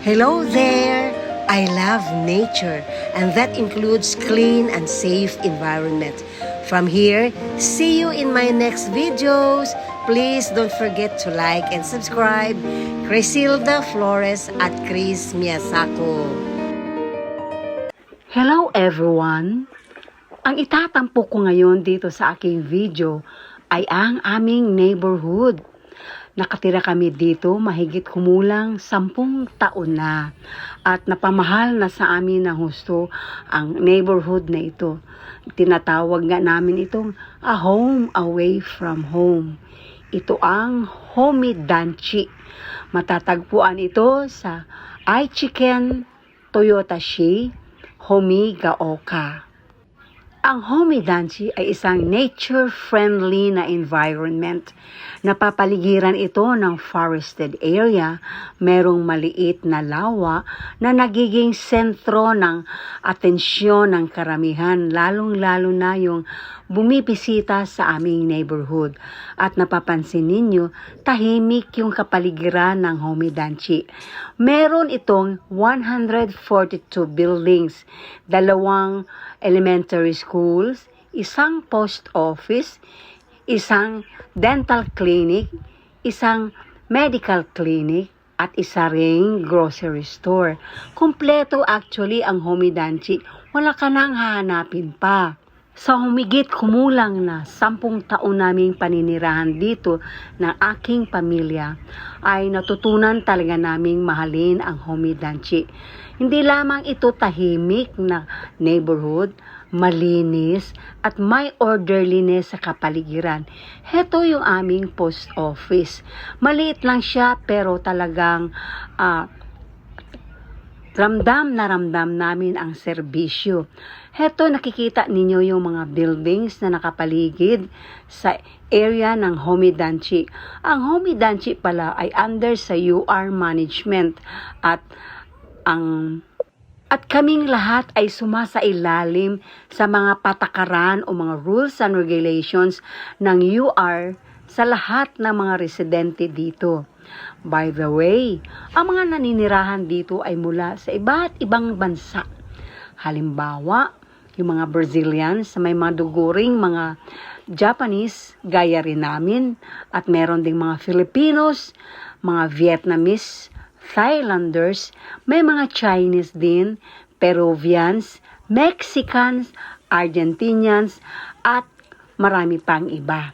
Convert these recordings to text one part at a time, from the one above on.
Hello there! I love nature, and that includes clean and safe environment. From here, see you in my next videos. Please don't forget to like and subscribe. Crisilda Flores at Chris Miyasako. Hello everyone! Ang itatampo ko ngayon dito sa aking video ay ang aming neighborhood. Nakatira kami dito mahigit kumulang 10 taon na at napamahal na sa amin ng husto ang neighborhood na ito. Tinatawag nga namin itong a home away from home. Ito ang Homidanchi. Matatagpuan ito sa Aichiken, Toyotashi, Homigaoka. Ang Homidanchi ay isang nature-friendly na environment. Napapaligiran ito ng forested area, merong maliit na lawa na nagiging sentro ng atensyon ng karamihan, lalong-lalo na yung bumibisita sa aming neighborhood. At napapansin ninyo, tahimik yung kapaligiran ng Homidanchi. Meron itong 142 buildings, 2 elementary schools, isang post office, isang dental clinic, isang medical clinic, at isa ring grocery store. Kompleto actually ang Homidanchi. Wala ka nang hahanapin pa. Sa humigit kumulang na 10 taon naming paninirahan dito ng aking pamilya, ay natutunan talaga naming mahalin ang Homidanchi. Hindi lamang ito tahimik na neighborhood, malinis at may orderliness sa kapaligiran. Heto yung aming post office. Maliit lang siya pero talagang ramdam namin ang serbisyo. Heto nakikita ninyo yung mga buildings na nakapaligid sa area ng Homidanchi. Ang Homidanchi pala ay under sa UR management at kaming lahat ay sumasailalim sa mga patakaran o mga rules and regulations ng UR sa lahat ng mga residente dito. By the way, ang mga naninirahan dito ay mula sa iba't ibang bansa. Halimbawa, yung mga Brazilians, may mga duguring mga Japanese, gaya rin namin, at meron ding mga Filipinos, mga Vietnamese, Thailanders, may mga Chinese din, Peruvians, Mexicans, Argentinians, at marami pang iba.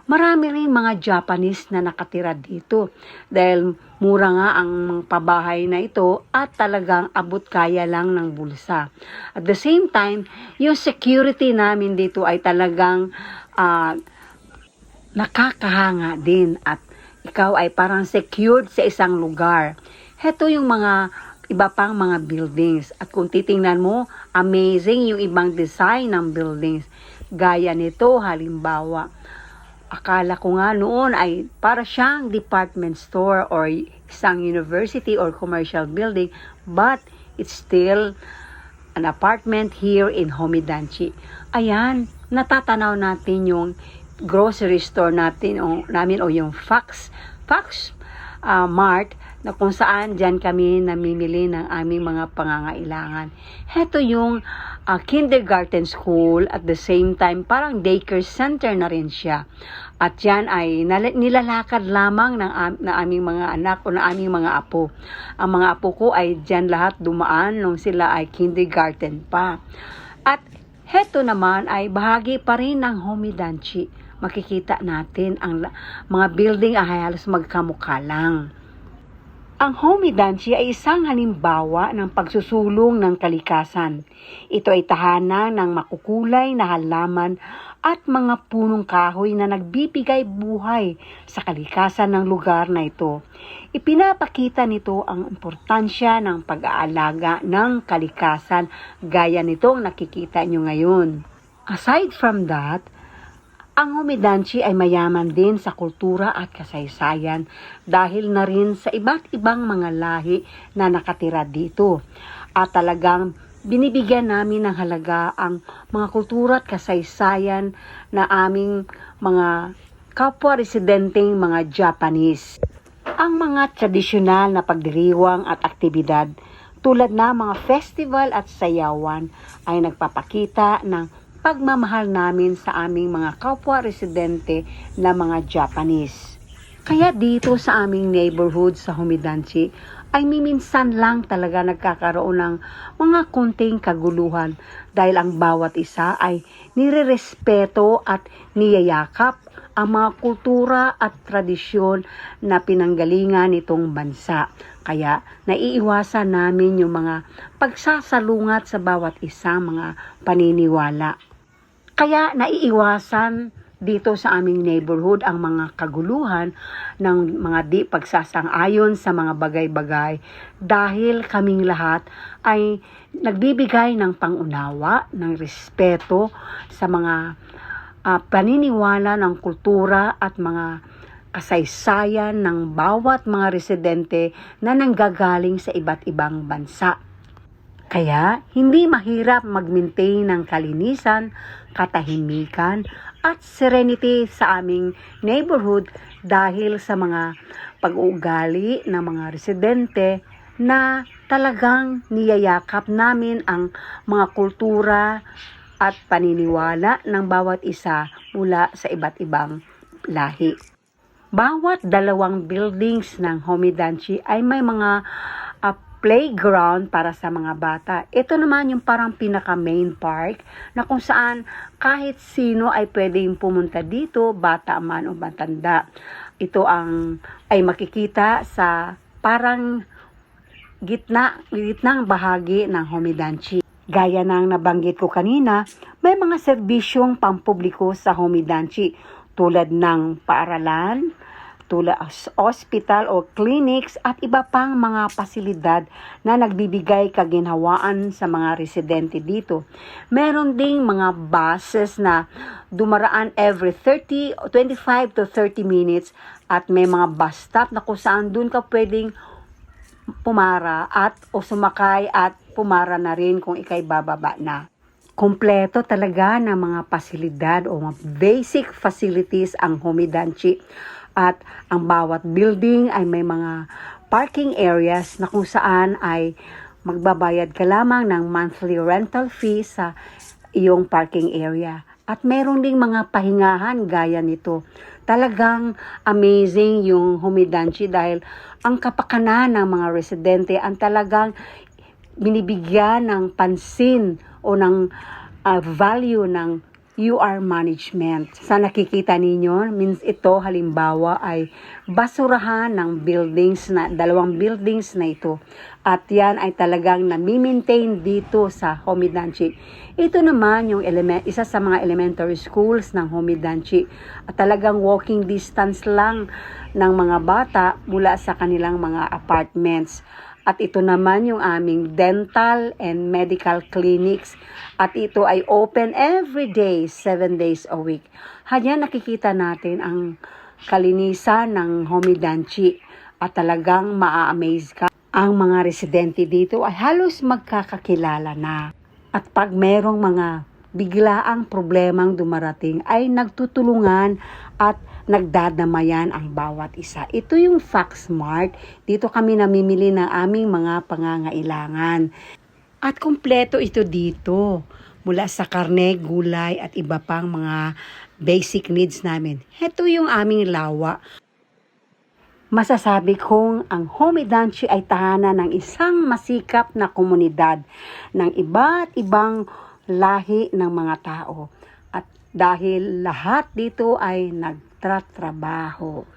Marami rin mga Japanese na nakatira dito dahil mura nga ang pabahay na ito at talagang abot kaya lang ng bulsa. At the same time, yung security namin dito ay talagang nakakahanga din at ikaw ay parang secured sa isang lugar. Heto yung mga iba pang mga buildings. At kung titingnan mo, amazing yung ibang design ng buildings. Gaya nito, halimbawa, akala ko nga noon ay para siyang department store or isang university or commercial building, but it's still an apartment here in Homidanchi. Ayan, natatanaw natin yung grocery store natin namin o yung Fox Mart na kung saan dyan kami namimili ng aming mga pangangailangan. Heto yung kindergarten school at the same time parang daycare center na rin siya. At yan ay nilalakad lamang ng aming mga anak o ng aming mga apo. Ang mga apo ko ay dyan lahat dumaan nung sila ay kindergarten pa. At heto naman ay bahagi pa rin ng Homidanchi. Makikita natin ang mga building ay halos magkamukha lang. Ang Homidanchi ay isang halimbawa ng pagsusulong ng kalikasan. Ito ay tahanan ng makukulay na halaman at mga punong kahoy na nagbibigay buhay sa kalikasan ng lugar na ito. Ipinapakita nito ang importansya ng pag-aalaga ng kalikasan gaya nitong nakikita nyo ngayon. Aside from that, ang Homidanchi ay mayaman din sa kultura at kasaysayan dahil na rin sa iba't ibang mga lahi na nakatira dito. At talagang binibigyan namin ng halaga ang mga kultura at kasaysayan na aming mga kapwa residenteng mga Japanese. Ang mga tradisyonal na pagdiriwang at aktibidad tulad na mga festival at sayawan ay nagpapakita ng pagmamahal namin sa aming mga kapwa residente na mga Japanese. Kaya dito sa aming neighborhood sa Homidanchi ay miminsan lang talaga nagkakaroon ng mga kunting kaguluhan dahil ang bawat isa ay nirerespeto at niyayakap ang mga kultura at tradisyon na pinanggalingan nitong bansa. Kaya naiiwasan namin yung mga pagsasalungat sa bawat isang mga paniniwala. Kaya naiiwasan dito sa aming neighborhood ang mga kaguluhan ng mga di pagsasang-ayon sa mga bagay-bagay dahil kaming lahat ay nagbibigay ng pangunawa, ng respeto sa mga paniniwala ng kultura at mga kasaysayan ng bawat mga residente na nanggagaling sa iba't ibang bansa. Kaya, hindi mahirap mag-maintain ng kalinisan, katahimikan, at serenity sa aming neighborhood dahil sa mga pag-uugali ng mga residente na talagang niyayakap namin ang mga kultura at paniniwala ng bawat isa mula sa iba't ibang lahi. Bawat dalawang buildings ng Homidanchi ay may mga playground para sa mga bata. Ito naman yung parang pinaka-main park na kung saan kahit sino ay pwedeng pumunta dito, bata man o matanda. Ito ay makikita sa parang gitnang bahagi ng Homidanchi. Gaya ng nabanggit ko kanina, may mga serbisyong pampubliko sa Homidanchi tulad ng paaralan, tulad hospital o clinics at iba pang mga pasilidad na nagbibigay kaginhawaan sa mga residente dito. Meron ding mga buses na dumaraan every 25 to 30 minutes at may mga bus stop na kung saan dun ka pwedeng pumara o sumakay at pumara na rin kung ikay bababa na. Kompleto talaga ng mga pasilidad o mga basic facilities ang Homidanchi. At ang bawat building ay may mga parking areas na kung saan ay magbabayad ka lamang ng monthly rental fee sa iyong parking area. At meron ding mga pahingahan gaya nito. Talagang amazing yung Homidanchi dahil ang kapakanan ng mga residente ang talagang binibigyan ng pansin o ng value ng UR management. Sa nakikita ninyo, means ito halimbawa ay basurahan ng dalawang buildings na ito. At yan ay talagang nami-maintain dito sa Homidanchi. Ito naman yung isa sa mga elementary schools ng Homidanchi. At talagang walking distance lang ng mga bata mula sa kanilang mga apartments. At ito naman yung aming dental and medical clinics. At ito ay open every day, 7 days a week. Hanya nakikita natin ang kalinisan ng Homidanchi. At talagang maa-amaze ka. Ang mga residente dito ay halos magkakakilala na. At pag merong mga biglaang problemang dumarating ay nagtutulungan at nagdadamayan ang bawat isa. Ito yung FaxMart. Dito kami namimili ng aming mga pangangailangan. At kumpleto ito dito. Mula sa karne, gulay at iba pang mga basic needs namin. Ito yung aming lawa. Masasabi kong ang Homidanchi ay tahanan ng isang masikap na komunidad ng iba't ibang lahi ng mga tao. At dahil lahat dito ay nagtatrabaho.